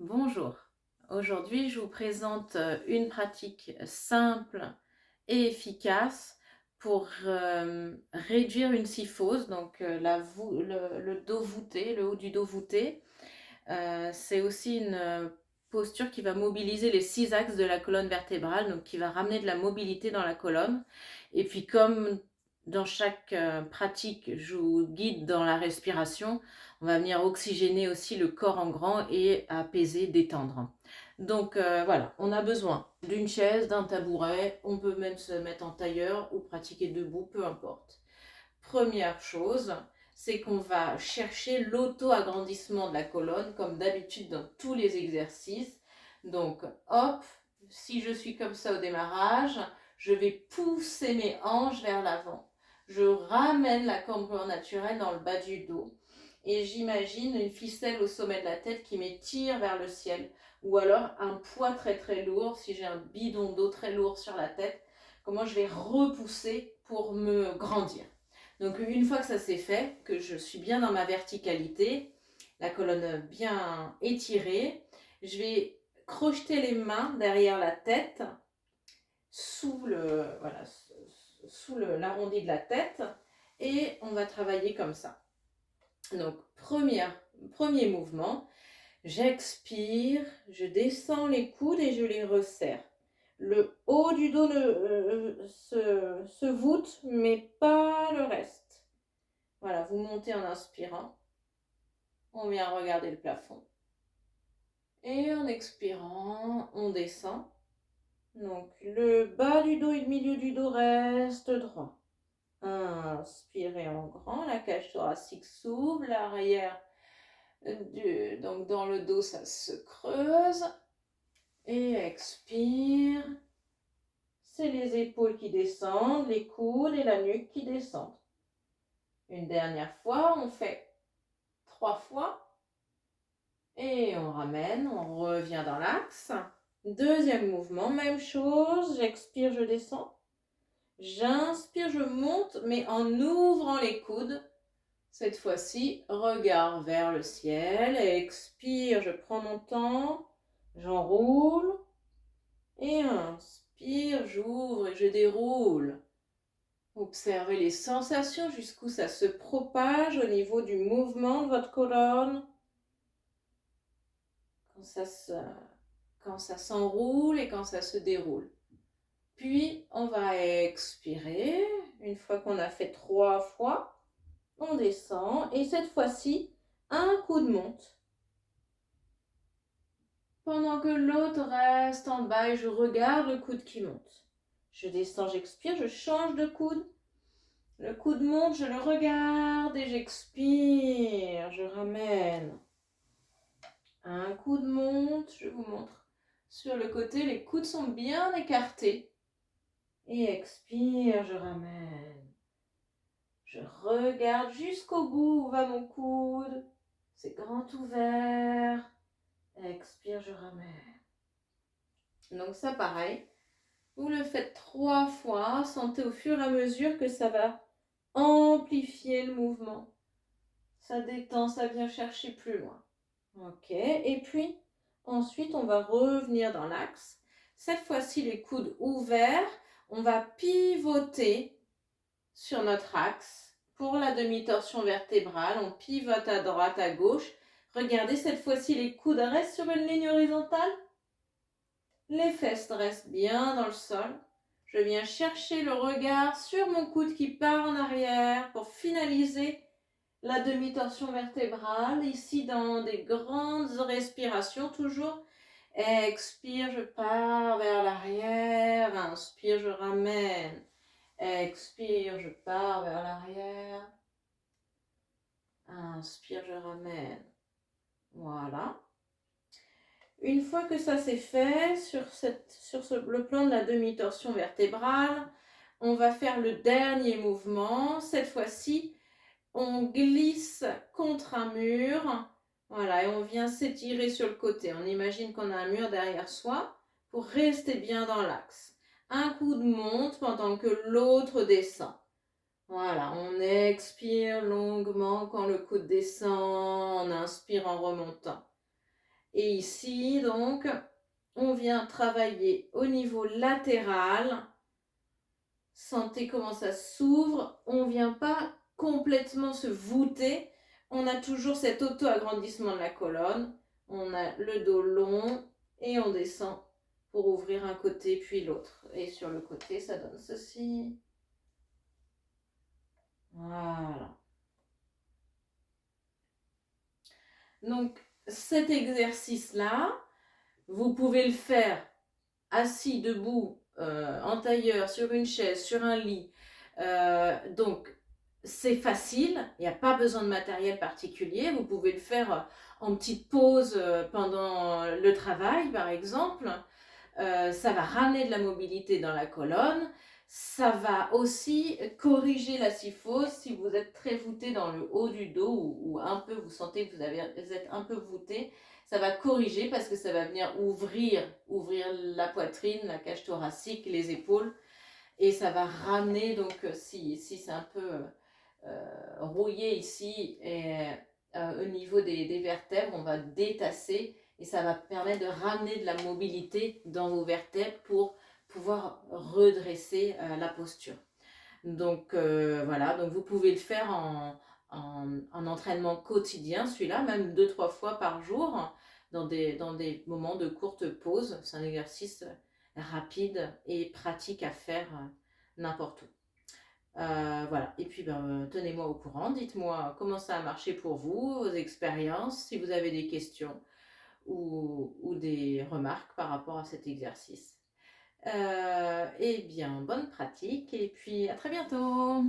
Bonjour, aujourd'hui je vous présente une pratique simple et efficace pour réduire une kyphose, donc le dos voûté, le haut du dos voûté. C'est aussi une posture qui va mobiliser les 6 axes de la colonne vertébrale, donc qui va ramener de la mobilité dans la colonne. Et puis comme dans chaque pratique, je vous guide dans la respiration, on va venir oxygéner aussi le corps en grand et apaiser, détendre. Donc voilà, on a besoin d'une chaise, d'un tabouret, on peut même se mettre en tailleur ou pratiquer debout, peu importe. Première chose, c'est qu'on va chercher l'auto-agrandissement de la colonne, comme d'habitude dans tous les exercices. Donc, hop, si je suis comme ça au démarrage, je vais pousser mes hanches vers l'avant. Je ramène la cambrure naturelle dans le bas du dos. Et j'imagine une ficelle au sommet de la tête qui m'étire vers le ciel. Ou alors un poids très très lourd, si j'ai un bidon d'eau très lourd sur la tête, comment je vais repousser pour me grandir. Donc une fois que ça c'est fait, que je suis bien dans ma verticalité, la colonne bien étirée, je vais crocheter les mains derrière la tête, voilà, sous l'arrondi de la tête, et on va travailler comme ça. Donc premier mouvement, j'expire, je descends les coudes et je les resserre. Le haut du dos se voûte, mais pas le reste. Voilà, vous montez en inspirant. On vient regarder le plafond. Et en expirant, on descend. Donc le bas du dos et le milieu du dos reste droit. Inspirez en grand, la cage thoracique s'ouvre, l'arrière donc dans le dos ça se creuse. Et expire. C'est les épaules qui descendent, les coudes et la nuque qui descendent. Une dernière fois, on fait 3 fois. Et on ramène, on revient dans l'axe. Deuxième mouvement, même chose, j'expire, je descends. J'inspire, je monte, mais en ouvrant les coudes. Cette fois-ci, regard vers le ciel. Expire, je prends mon temps, j'enroule. Et inspire, j'ouvre et je déroule. Observez les sensations jusqu'où ça se propage au niveau du mouvement de votre colonne. Quand ça s'enroule et quand ça se déroule. Puis, on va expirer. Une fois qu'on a fait 3 fois, on descend. Et cette fois-ci, un coup de monte. Pendant que l'autre reste en bas et je regarde le coude qui monte. Je descends, j'expire, je change de coude. Le coude monte, je le regarde et j'expire. Je ramène. Un coude monte, je vous montre. Sur le côté, les coudes sont bien écartés. Et expire, je ramène. Je regarde jusqu'au bout où va mon coude. C'est grand ouvert. Expire, je ramène. Donc ça, pareil. Vous le faites 3 fois. Sentez au fur et à mesure que ça va amplifier le mouvement. Ça détend, ça vient chercher plus loin. Ok. Et puis, ensuite, on va revenir dans l'axe. Cette fois-ci, les coudes ouverts. On va pivoter sur notre axe. Pour la demi-torsion vertébrale, on pivote à droite, à gauche. Regardez, cette fois-ci, les coudes restent sur une ligne horizontale. Les fesses restent bien dans le sol. Je viens chercher le regard sur mon coude qui part en arrière pour finaliser la demi-torsion vertébrale. Ici, dans des grandes respirations, toujours. Expire, je pars vers l'arrière. Inspire, je ramène. Expire, je pars vers l'arrière. Inspire, je ramène. Voilà. Une fois que ça c'est fait, le plan de la demi-torsion vertébrale, on va faire le dernier mouvement. Cette fois-ci, on glisse contre un mur. Voilà, et on vient s'étirer sur le côté. On imagine qu'on a un mur derrière soi pour rester bien dans l'axe. Un coude monte pendant que l'autre descend. Voilà, on expire longuement quand le coude descend, on inspire en remontant. Et ici, donc, on vient travailler au niveau latéral. Sentez comment ça s'ouvre. On ne vient pas complètement se voûter. On a toujours cet auto-agrandissement de la colonne. On a le dos long et on descend pour ouvrir un côté puis l'autre. Et sur le côté, ça donne ceci. Voilà. Donc, cet exercice-là, vous pouvez le faire assis, debout, en tailleur, sur une chaise, sur un lit. Donc, c'est facile, il n'y a pas besoin de matériel particulier. Vous pouvez le faire en petite pause pendant le travail, par exemple. Ça va ramener de la mobilité dans la colonne. Ça va aussi corriger la syphose si vous êtes très voûté dans le haut du dos ou un peu, vous sentez que vous êtes un peu voûté. Ça va corriger parce que ça va venir ouvrir la poitrine, la cage thoracique, les épaules. Et ça va ramener, donc si c'est un peu rouillé ici et au niveau des vertèbres, on va détasser et ça va permettre de ramener de la mobilité dans vos vertèbres pour pouvoir redresser la posture. Donc voilà, donc vous pouvez le faire en entraînement quotidien, celui-là, même 2-3 fois par jour, dans des moments de courte pause. C'est un exercice rapide et pratique à faire n'importe où. Voilà, et puis tenez-moi au courant, dites-moi comment ça a marché pour vous, vos expériences, si vous avez des questions ou des remarques par rapport à cet exercice. Eh bien, bonne pratique et puis à très bientôt.